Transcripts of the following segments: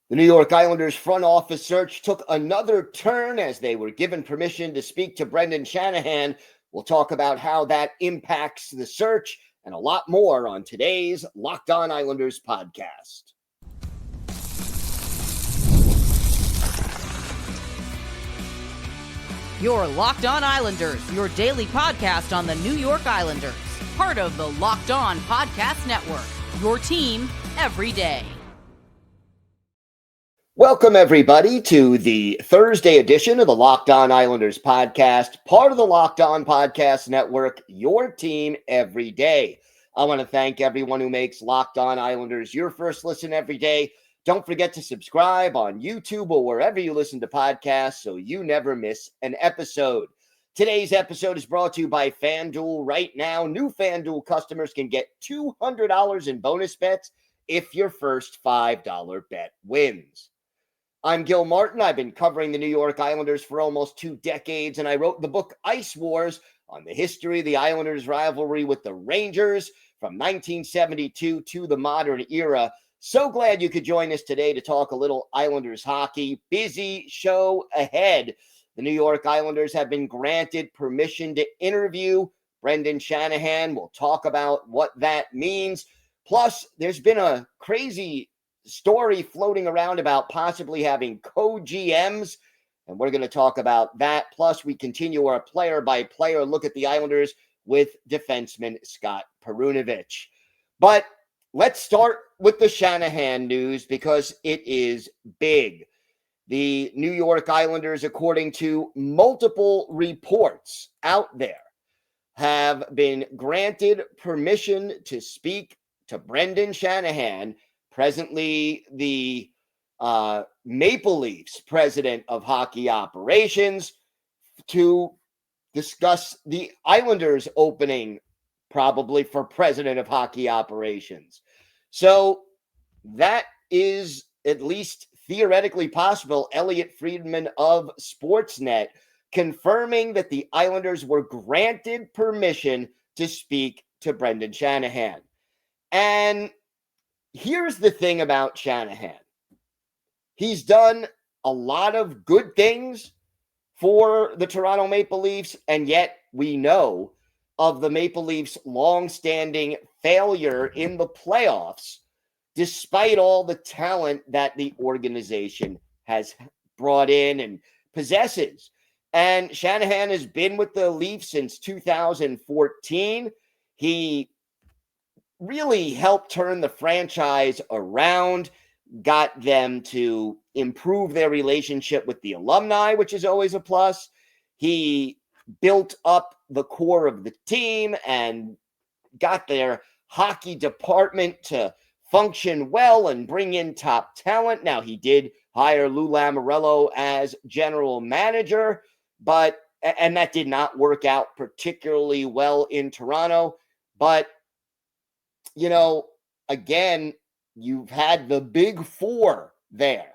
The New York Islanders front office search took another turn as they were given permission to speak to Brendan Shanahan. We'll talk about how that impacts the search and a lot more on today's Locked On Islanders podcast. Your Locked On Islanders, your daily podcast on the New York Islanders. Part of the Locked On Podcast Network, your team every day. Welcome, everybody, to the Thursday edition of the Locked On Islanders podcast, part of the Locked On Podcast Network, your team every day. I want to thank everyone who makes Locked On Islanders your first listen every day. Don't forget to subscribe on YouTube or wherever you listen to podcasts so you never miss an episode. Today's episode is brought to you by FanDuel. Right now, new FanDuel customers can get $200 in bonus bets if your first $5 bet wins. I'm Gil Martin. I've been covering the New York Islanders for almost 2 decades, and I wrote the book Ice Wars on the history of the Islanders' rivalry with the Rangers from 1972 to the modern era. So glad you could join us today to talk a little Islanders hockey. Busy show ahead. The New York Islanders have been granted permission to interview Brendan Shanahan. We'll talk about what that means. Plus, there's been a crazy story floating around about possibly having Co-GMs, and we're going to talk about that. Plus, we continue our player-by-player look at the Islanders with defenseman Scott Perunovich. But let's start with the Shanahan news because it is big. The New York Islanders, according to multiple reports out there, have been granted permission to speak to Brendan Shanahan, presently the Maple Leafs president of hockey operations, to discuss the Islanders opening probably for president of hockey operations. So that is at least theoretically possible. Elliot Friedman of Sportsnet confirming that the Islanders were granted permission to speak to Brendan Shanahan. And here's the thing about Shanahan. He's done a lot of good things for the Toronto Maple Leafs, and yet we know of the Maple Leafs' long-standing failure in the playoffs, despite all the talent that the organization has brought in and possesses. And Shanahan has been with the Leafs since 2014. He really helped turn the franchise around, got them to improve their relationship with the alumni, which is always a plus. He built up the core of the team and got their hockey department to function well and bring in top talent. Now, he did hire Lou Lamoriello as general manager, and that did not work out particularly well in Toronto. But you know, again, you've had the big four there,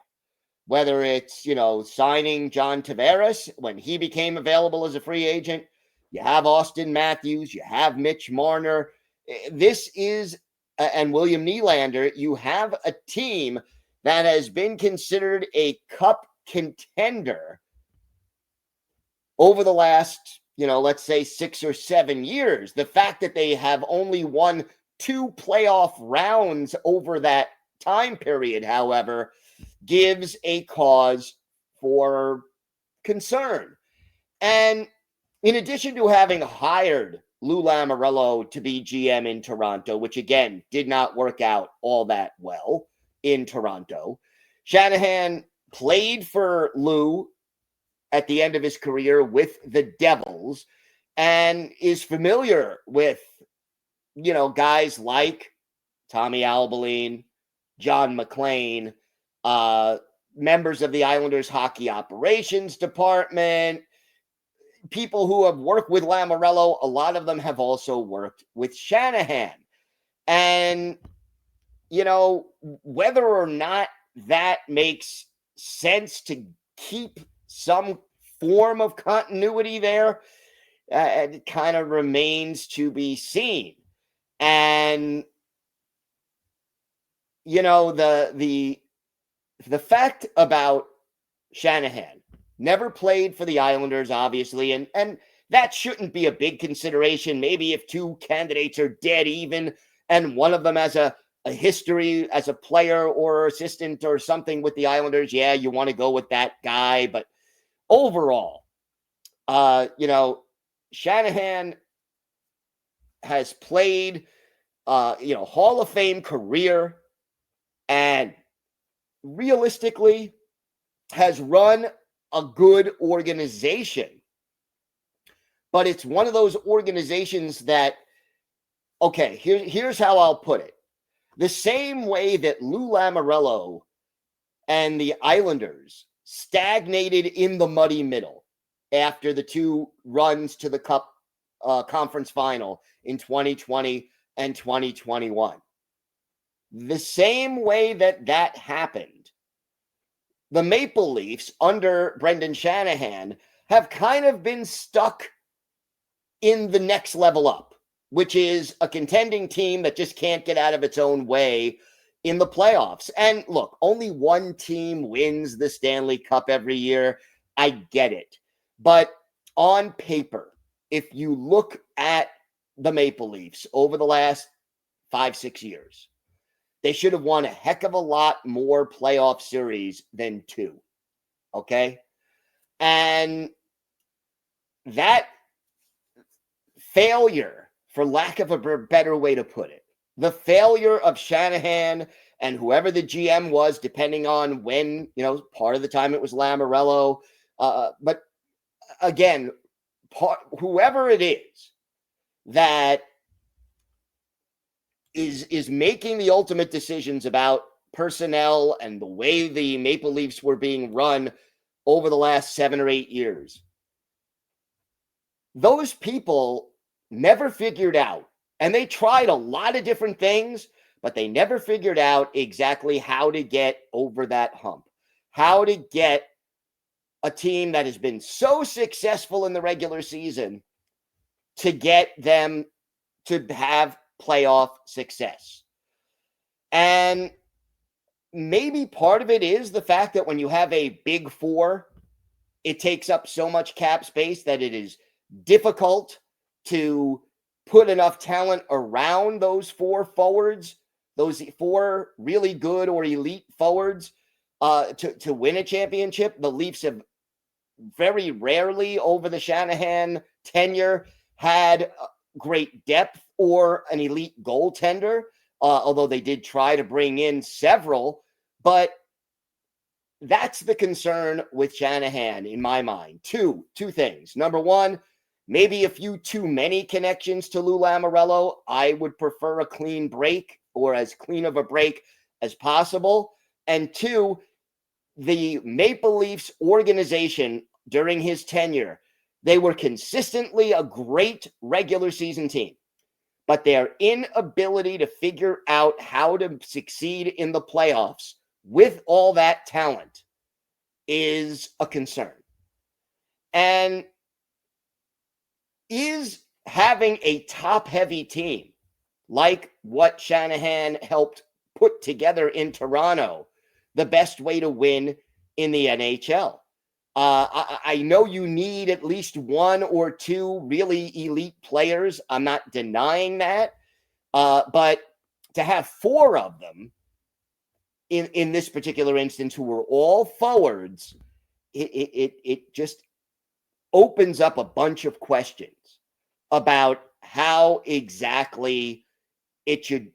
whether it's, signing John Tavares when he became available as a free agent. You have Austin Matthews, you have Mitch Marner. This is, and William Nylander, you have a team that has been considered a cup contender over the last, let's say 6 or 7 years. The fact that they have only won 2 playoff rounds over that time period, however, gives a cause for concern. And in addition to having hired Lou Lamoriello to be GM in Toronto, which again did not work out all that well in Toronto, Shanahan played for Lou at the end of his career with the Devils and is familiar with guys like Tommy Albaline, John McClain, members of the Islanders hockey operations department, people who have worked with Lamoriello. A lot of them have also worked with Shanahan. And, whether or not that makes sense to keep some form of continuity there, it kind of remains to be seen. And, the the fact about Shanahan, never played for the Islanders, obviously, and that shouldn't be a big consideration. Maybe if two candidates are dead even and one of them has a history as a player or assistant or something with the Islanders, yeah, you want to go with that guy. But overall, Shanahan has played, Hall of Fame career, and realistically has run a good organization. But it's one of those organizations that, okay, here's how I'll put it. The same way that Lou Lamoriello and the Islanders stagnated in the muddy middle after the two runs to the Cup conference final in 2020 and 2021. The same way that happened, the Maple Leafs under Brendan Shanahan have kind of been stuck in the next level up, which is a contending team that just can't get out of its own way in the playoffs. And look, only one team wins the Stanley Cup every year. I get it. But on paper, if you look at the Maple Leafs over the last 5-6 years, they should have won a heck of a lot more playoff series than 2. Okay? And that failure, for lack of a better way to put it, the failure of Shanahan and whoever the GM was, depending on when, part of the time it was Lamoriello. But again, whoever it is that is making the ultimate decisions about personnel and the way the Maple Leafs were being run over the last 7 or 8 years, those people never figured out, and they tried a lot of different things, but they never figured out exactly how to get over that hump, how to get a team that has been so successful in the regular season to get them to have playoff success. And maybe part of it is the fact that when you have a big four, it takes up so much cap space that it is difficult to put enough talent around those 4 forwards, those 4 really good or elite forwards, to win a championship. The Leafs have very rarely over the Shanahan tenure had great depth or an elite goaltender, although they did try to bring in several. But that's the concern with Shanahan in my mind. Two things. Number one, maybe a few too many connections to Lou Lamoriello. I would prefer a clean break, or as clean of a break as possible. And 2, the Maple Leafs organization during his tenure, they were consistently a great regular season team, but their inability to figure out how to succeed in the playoffs with all that talent is a concern. And is having a top-heavy team like what Shanahan helped put together in Toronto the best way to win in the NHL? I know you need at least 1 or 2 really elite players. I'm not denying that. But to have 4 of them in this particular instance who were all forwards, it just opens up a bunch of questions about how exactly it should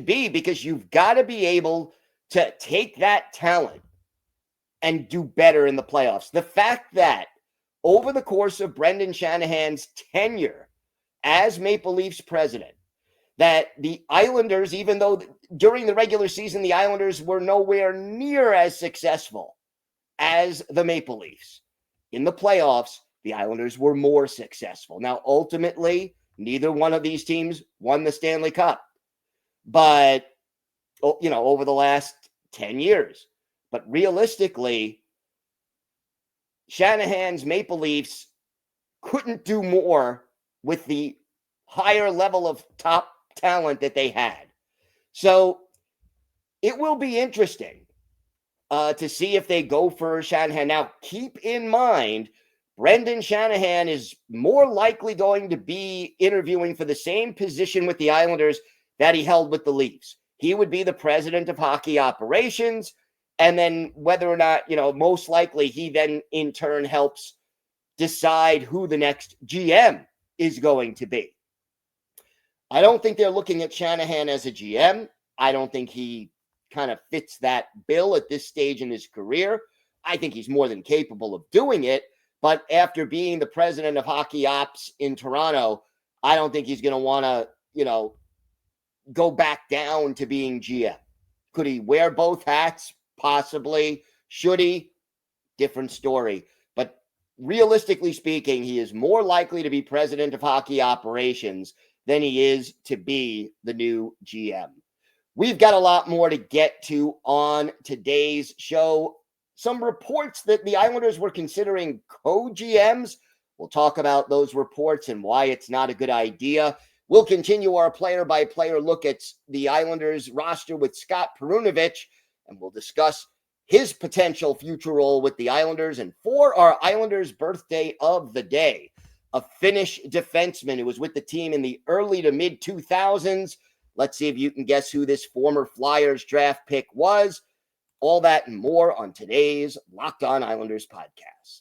be, because you've got to be able to take that talent and do better in the playoffs. The fact that over the course of Brendan Shanahan's tenure as Maple Leafs president, that the Islanders, even though during the regular season, the Islanders were nowhere near as successful as the Maple Leafs, in the playoffs, the Islanders were more successful. Now, ultimately, neither one of these teams won the Stanley Cup, but, over the last 10 years. But realistically, Shanahan's Maple Leafs couldn't do more with the higher level of top talent that they had. So it will be interesting to see if they go for Shanahan. Now, keep in mind, Brendan Shanahan is more likely going to be interviewing for the same position with the Islanders that he held with the Leafs. He would be the president of hockey operations. And then whether or not, most likely he then in turn helps decide who the next GM is going to be. I don't think they're looking at Shanahan as a GM. I don't think he kind of fits that bill at this stage in his career. I think he's more than capable of doing it. But after being the president of hockey ops in Toronto, I don't think he's going to want to, go back down to being GM. Could he wear both hats? Possibly. Should he? Different story. But realistically speaking, he is more likely to be president of hockey operations than he is to be the new GM. We've got a lot more to get to on today's show. Some reports that the Islanders were considering co-GMs. We'll talk about those reports and why it's not a good idea. We'll continue our player-by-player look at the Islanders roster with Scott Perunovich, and we'll discuss his potential future role with the Islanders. And for our Islanders birthday of the day, a Finnish defenseman who was with the team in the early to mid-2000s. Let's see if you can guess who this former Flyers draft pick was. All that and more on today's Locked On Islanders podcast.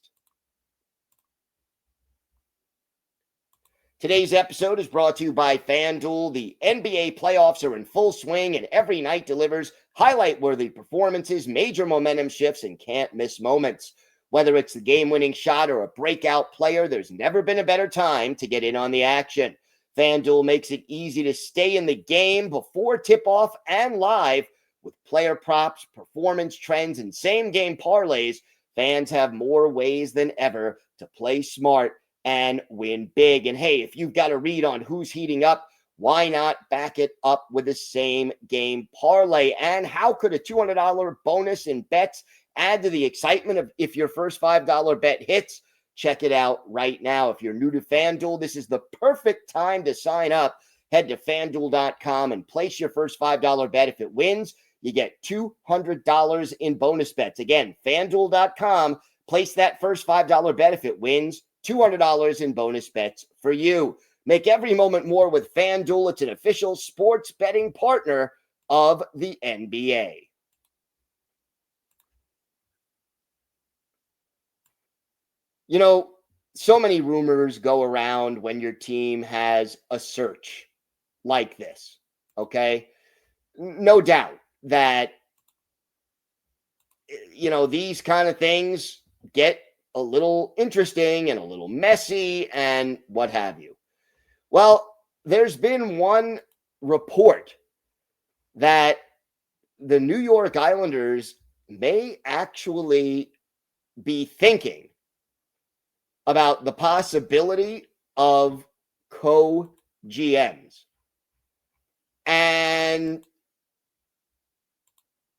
Today's episode is brought to you by FanDuel. The NBA playoffs are in full swing, and every night delivers highlight-worthy performances, major momentum shifts, and can't-miss moments. Whether it's the game-winning shot or a breakout player, there's never been a better time to get in on the action. FanDuel makes it easy to stay in the game before tip-off and live. With player props, performance trends, and same-game parlays, fans have more ways than ever to play smart and win big. And hey, if you've got a read on who's heating up, why not back it up with the same-game parlay? And how could a $200 bonus in bets add to the excitement of if your first $5 bet hits? Check it out right now. If you're new to FanDuel, this is the perfect time to sign up. Head to FanDuel.com and place your first $5 bet. If it wins, you get $200 in bonus bets. Again, FanDuel.com. Place that first $5 bet. If it wins, $200 in bonus bets for you. Make every moment more with FanDuel. It's an official sports betting partner of the NBA. So many rumors go around when your team has a search like this, okay? No doubt that, these kind of things get a little interesting and a little messy and what have you. Well, there's been one report that the New York Islanders may actually be thinking about the possibility of co-GMs. And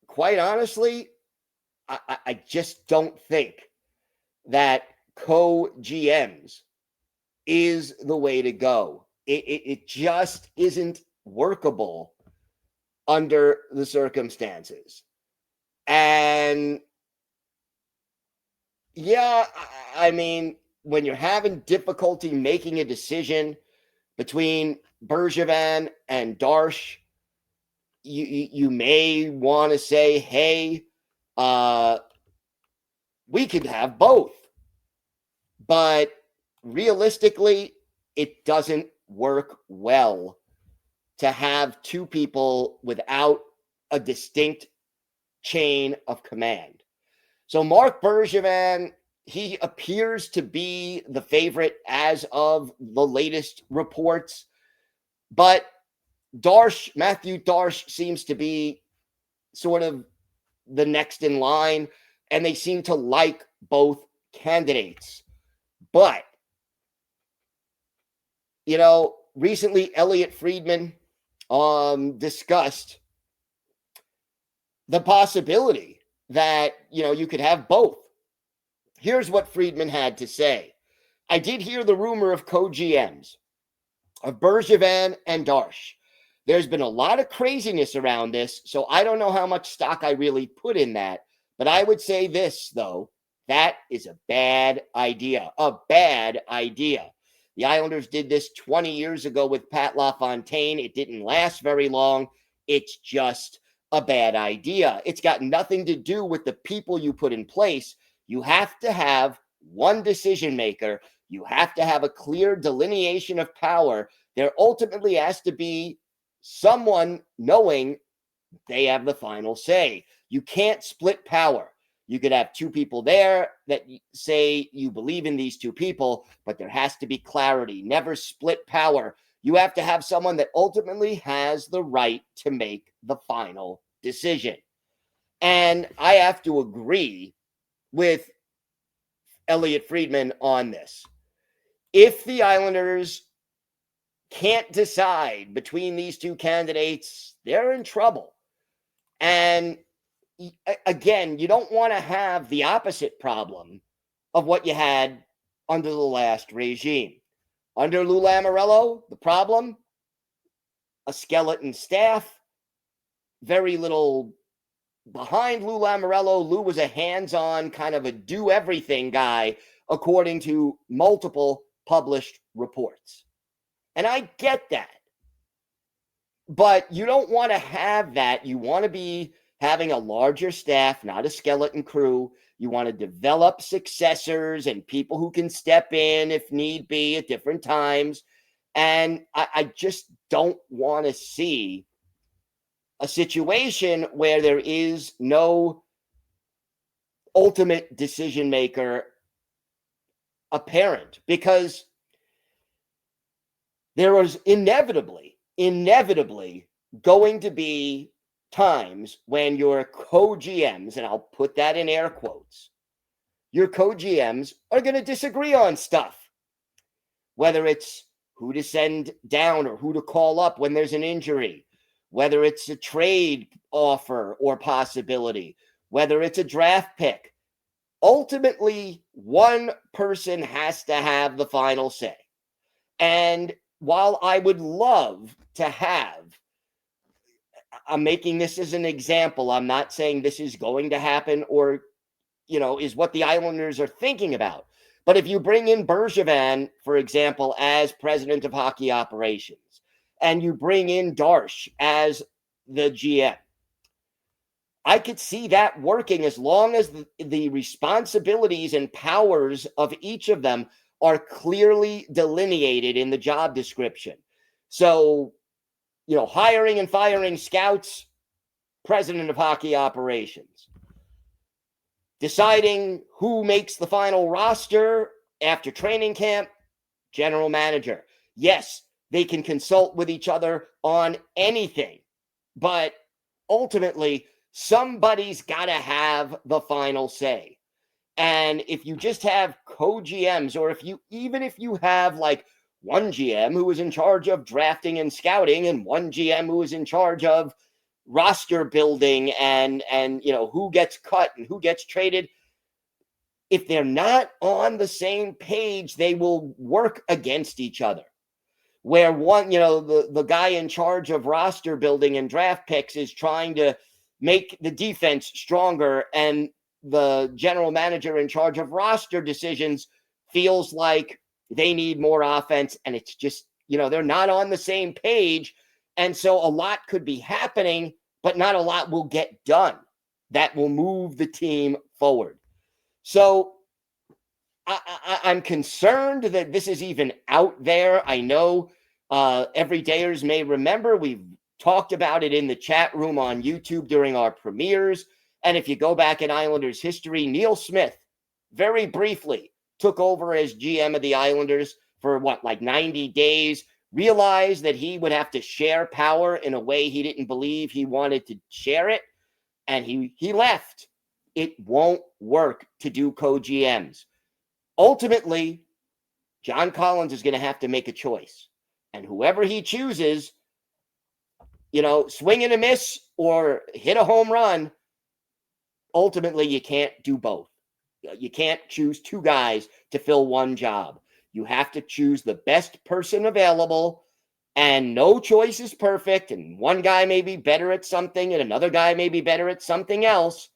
quite honestly, I just don't think that co-GMs is the way to go. It just isn't workable under the circumstances. And yeah, I mean, when you're having difficulty making a decision between Bergevin and Darche, you may want to say, hey, we could have both. But realistically, it doesn't work well to have two people without a distinct chain of command. So Marc Bergevin, he appears to be the favorite as of the latest reports. But Matthew Darche seems to be sort of the next in line, and they seem to like both candidates. But, recently Elliot Friedman discussed the possibility that, you could have both. Here's what Friedman had to say. I did hear the rumor of co-GMs, of Bergevin and Darche. There's been a lot of craziness around this, so I don't know how much stock I really put in that. But I would say this, though, that is a bad idea. A bad idea. The Islanders did this 20 years ago with Pat LaFontaine. It didn't last very long. It's just a bad idea. It's got nothing to do with the people you put in place. You have to have one decision maker. You have to have a clear delineation of power. There ultimately has to be someone knowing they have the final say. You can't split power. You could have two people there that say you believe in these two people, but there has to be clarity. Never split power. You have to have someone that ultimately has the right to make the final decision. And I have to agree with Elliot Friedman on this. If the Islanders can't decide between these two candidates, they're in trouble. And again, you don't want to have the opposite problem of what you had under the last regime. Under Lou Lamoriello, the problem, a skeleton staff, very little behind Lou Lamoriello. Lou was a hands-on kind of a do-everything guy, according to multiple published reports. And I get that. But you don't want to have that. You want to be having a larger staff, not a skeleton crew. You want to develop successors and people who can step in if need be at different times. And I just don't want to see a situation where there is no ultimate decision maker apparent, because there was inevitably going to be times when your co-GMs, and I'll put that in air quotes, your co-GMs are going to disagree on stuff, whether it's who to send down or who to call up when there's an injury, whether it's a trade offer or possibility, whether it's a draft pick. Ultimately, one person has to have the final say. And while I would love to have, I'm making this as an example, I'm not saying this is going to happen or, is what the Islanders are thinking about. But if you bring in Bergevin, for example, as president of hockey operations, and you bring in Darsh as the GM, I could see that working as long as the responsibilities and powers of each of them are clearly delineated in the job description. So, hiring and firing scouts, president of hockey operations. Deciding who makes the final roster after training camp, general manager. Yes, they can consult with each other on anything, but ultimately, somebody's got to have the final say. And if you just have co-GMs, or if you have like one GM who is in charge of drafting and scouting and one GM who is in charge of roster building and who gets cut and who gets traded, if they're not on the same page, they will work against each other. Where one, the guy in charge of roster building and draft picks is trying to make the defense stronger, and the general manager in charge of roster decisions feels like they need more offense, and it's just, they're not on the same page. And so a lot could be happening, but not a lot will get done that will move the team forward. So I'm concerned that this is even out there. I know everydayers may remember we've talked about it in the chat room on YouTube during our premieres. And if you go back in Islanders history, Neil Smith, very briefly, took over as GM of the Islanders for 90 days, realized that he would have to share power in a way he didn't believe he wanted to share it, and he left. It won't work to do co-GMs. Ultimately, John Collins is going to have to make a choice. And whoever he chooses, swing and a miss or hit a home run, ultimately you can't do both. You can't choose two guys to fill one job. You have to choose the best person available And no choice is perfect. And one guy may be better at something and another guy may be better at something else.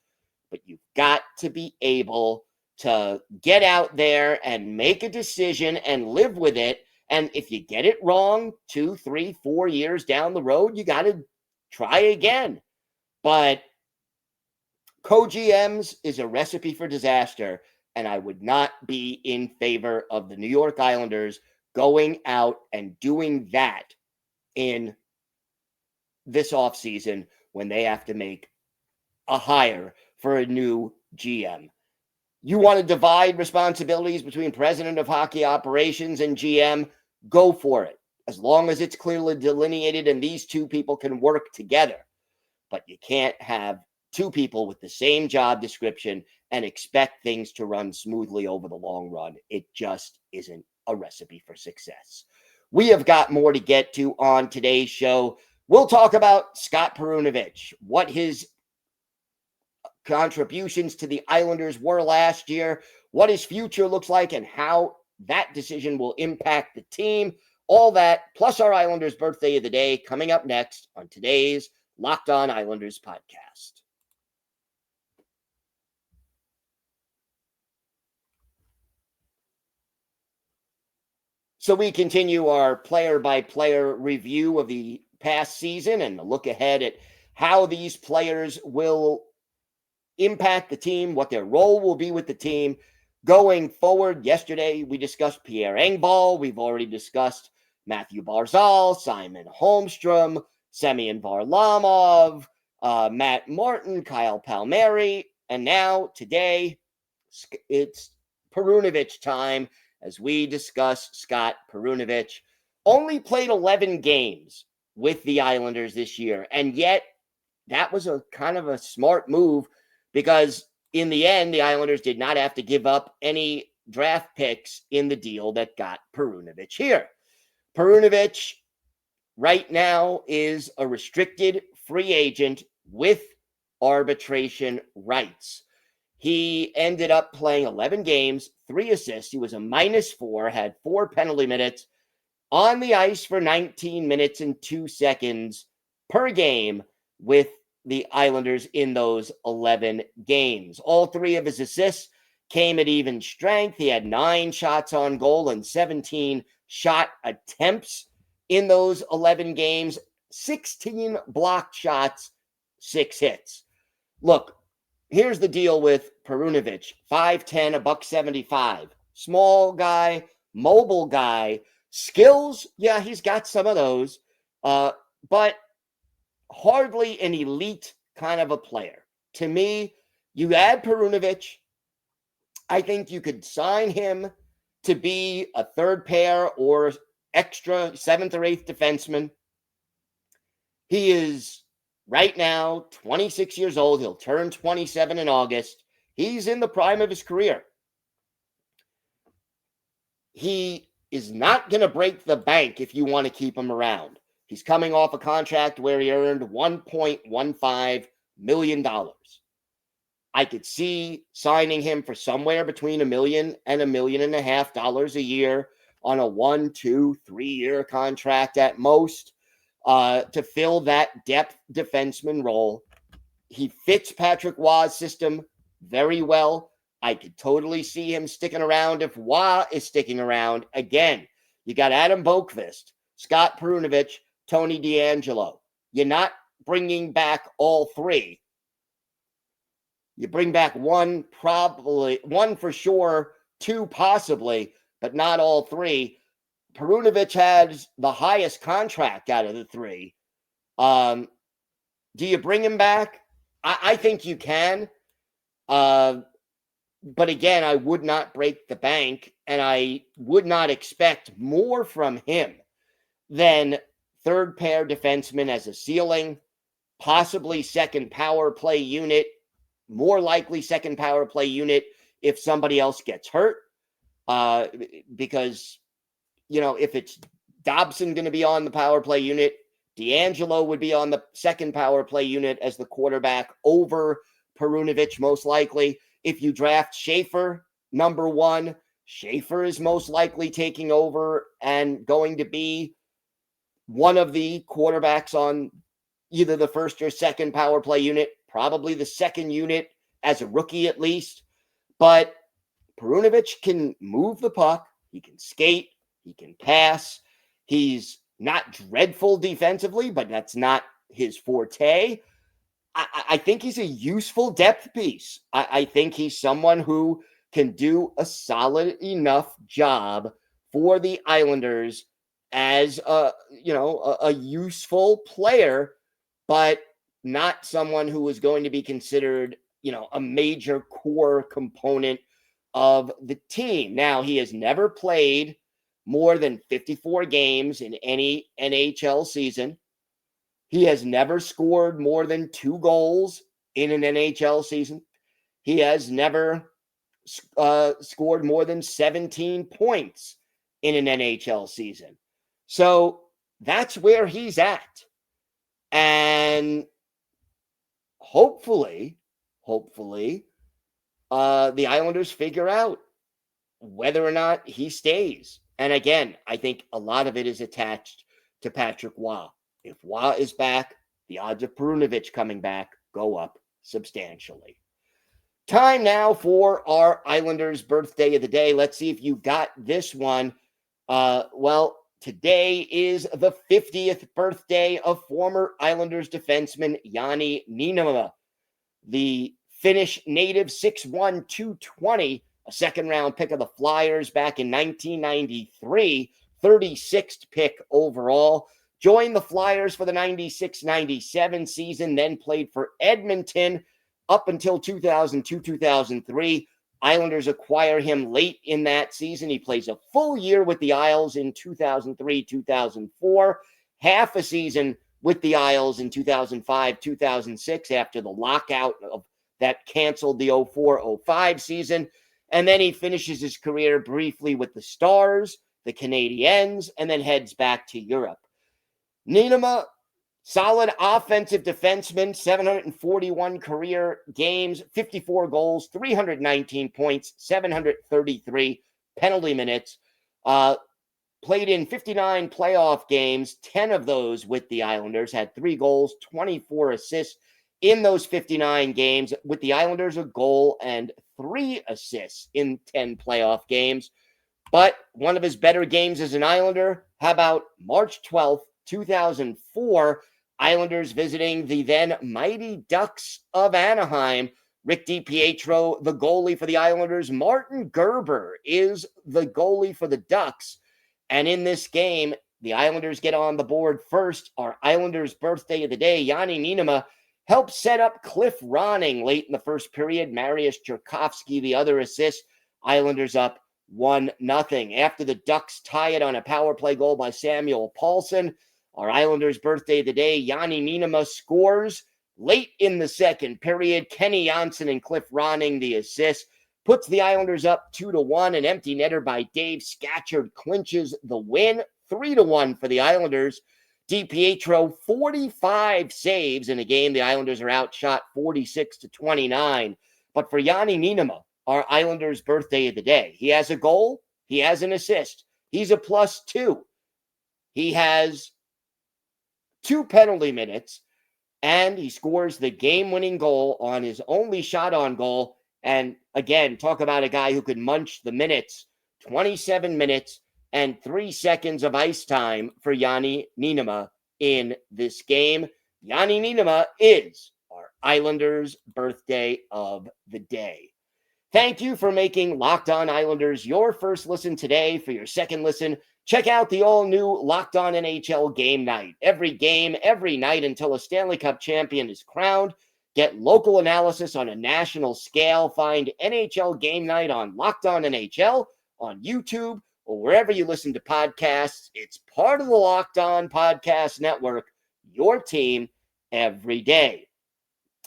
But you've got to be able to get out there and make a decision and live with it. And if you get it wrong 2, 3, 4 years down the road, you got to try again. But Co-GMs is a recipe for disaster, and I would not be in favor of the New York Islanders going out and doing that in this offseason when they have to make a hire for a new GM. You want to divide responsibilities between president of hockey operations and GM? Go for it, as long as it's clearly delineated and these two people can work together. But you can't have two people with the same job description and expect things to run smoothly over the long run. It just isn't a recipe for success. We have got more to get to on today's show. We'll talk about Scott Perunovich, what his contributions to the Islanders were last year, what his future looks like, and how that decision will impact the team. All that, plus our Islanders birthday of the day, coming up next on today's Locked On Islanders podcast. So we continue our player-by-player review of the past season and a look ahead at how these players will impact the team, what their role will be with the team going forward. Yesterday, we discussed Pierre Engvall. We've already discussed Matthew Barzal, Simon Holmstrom, Semyon Varlamov, Matt Martin, Kyle Palmieri, and now today it's Perunovich time as we discuss Scott Perunovich. Only played 11 games with the Islanders this year, and yet that was a kind of a smart move because in the end, the Islanders did not have to give up any draft picks in the deal that got Perunovich here. Perunovich right now is a restricted free agent with arbitration rights. He ended up playing 11 games, 3 assists. He was a -4, had 4 penalty minutes, on the ice for 19 minutes and 2 seconds per game with the Islanders in those 11 games. All 3 of his assists came at even strength. He had 9 shots on goal and 17 shot attempts in those 11 games, 16 blocked shots, 6 hits. Look, here's the deal with Perunovich. 5'10", $175. Small guy, mobile guy. Skills, yeah, he's got some of those, but hardly an elite kind of a player. To me, you add Perunovich, I think you could sign him to be a third pair or extra 7th or 8th defenseman. He is right now 26 years old. He'll turn 27 in August. He's in the prime of his career. He is not going to break the bank if you want to keep him around. He's coming off a contract where he earned $1.15 million. I could see signing him for somewhere between $1 million and $1.5 million a year on a 1, 2, 3-year contract at most to fill that depth defenseman role. He fits Patrick Waugh's system very well. I could totally see him sticking around if Waugh is sticking around. Again, you got Adam Boqvist, Scott Perunovich, Tony DeAngelo. You're not bringing back all 3. You bring back one, probably, one for sure, 2 possibly, but not all 3. Perunovich has the highest contract out of the 3. Do you bring him back? I think you can. But again, I would not break the bank, and I would not expect more from him than third pair defenseman as a ceiling, possibly second power play unit, more likely second power play unit if somebody else gets hurt. Because, you know, if it's Dobson going to be on the power play unit, DeAngelo would be on the second power play unit as the quarterback over Perunovich, most likely. If you draft Schaefer, number 1, Schaefer is most likely taking over and going to be one of the quarterbacks on either the first or second power play unit, probably the second unit as a rookie at least. But Perunovich can move the puck. He can skate. He can pass. He's not dreadful defensively, but that's not his forte. I think he's a useful depth piece. I think he's someone who can do a solid enough job for the Islanders as a useful player, but not someone who is going to be considered, a major core component of the team. Now, he has never played more than 54 games in any NHL season. He has never scored more than 2 goals in an NHL season. He has never scored more than 17 points in an NHL season. So that's where he's at. And hopefully, the Islanders figure out whether or not he stays. And again, I think a lot of it is attached to Patrick Roy. If Roy is back, the odds of Perunovich coming back go up substantially. Time now for our Islanders birthday of the day. Let's see if you got this one. Today is the 50th birthday of former Islanders defenseman Janne Niinimaa. The Finnish native, 6'1", 220, a second-round pick of the Flyers back in 1993, 36th pick overall. Joined the Flyers for the 96-97 season, then played for Edmonton up until 2002-2003. Islanders acquire him late in that season. He plays a full year with the Isles in 2003-2004, half a season with the Isles in 2005-2006 after the lockout that canceled the 04-05 season. And then he finishes his career briefly with the Stars, the Canadiens, and then heads back to Europe. Niinimaa, solid offensive defenseman, 741 career games, 54 goals, 319 points, 733 penalty minutes. Played in 59 playoff games, 10 of those with the Islanders, had 3 goals, 24 assists in those 59 games. With the Islanders, a goal and 3 assists in 10 playoff games. But one of his better games as an Islander, how about March 12th, 2004, Islanders visiting the then mighty Ducks of Anaheim. Rick DiPietro, the goalie for the Islanders. Martin Gerber is the goalie for the Ducks. And in this game, the Islanders get on the board first. Our Islanders' birthday of the day, Janne Niinimaa, helped set up Cliff Ronning late in the first period. Mariusz Jerkovsky, the other assist. Islanders up 1-0. After the Ducks tie it on a power play goal by Samuel Paulson, our Islanders' birthday of the day, Janne Niinimaa scores late in the second period. Kenny Janssen and Cliff Ronning, the assist, puts the Islanders up 2-1. An empty netter by Dave Scatchard clinches the win, 3-1 for the Islanders. DiPietro, 45 saves in a game. The Islanders are outshot 46-29. But for Janne Niinimaa, our Islanders' birthday of the day, he has a goal, he has an assist, he's a +2. He has 2 penalty minutes, and he scores the game-winning goal on his only shot on goal. And again, talk about a guy who could munch the minutes. 27 minutes and 3 seconds of ice time for Janne Niinimaa in this game. Janne Niinimaa is our Islanders' birthday of the day. Thank you for making Locked On Islanders your first listen today. For your second listen, check out the all-new Locked On NHL Game Night. Every game, every night until a Stanley Cup champion is crowned. Get local analysis on a national scale. Find NHL Game Night on Locked On NHL, on YouTube, or wherever you listen to podcasts. It's part of the Locked On Podcast Network, your team every day.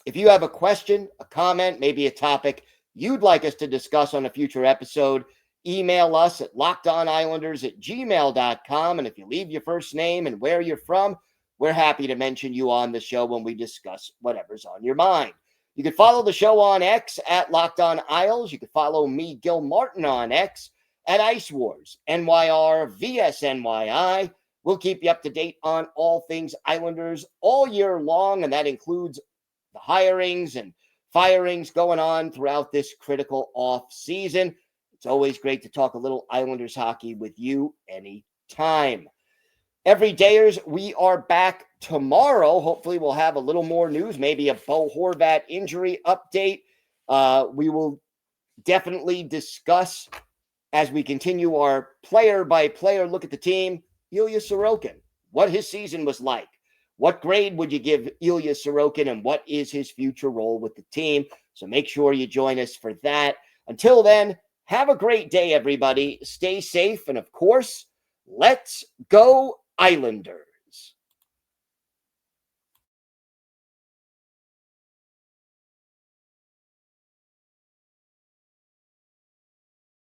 If you have a question, a comment, maybe a topic you'd like us to discuss on a future episode, email us at lockedonislanders@gmail.com. And if you leave your first name and where you're from, we're happy to mention you on the show when we discuss whatever's on your mind. You can follow the show on X at Locked On Isles. You can follow me, Gil Martin, on X at Ice Wars, NYR, VSNYI. We'll keep you up to date on all things Islanders all year long, and that includes the hirings and firings going on throughout this critical off season. It's always great to talk a little Islanders hockey with you anytime. Everydayers, we are back tomorrow. Hopefully we'll have a little more news, maybe a Bo Horvat injury update. We will definitely discuss, as we continue our player-by-player look at the team, Ilya Sorokin, what his season was like. What grade would you give Ilya Sorokin, and what is his future role with the team? So make sure you join us for that. Until then, have a great day, everybody. Stay safe, and of course, let's go Islanders.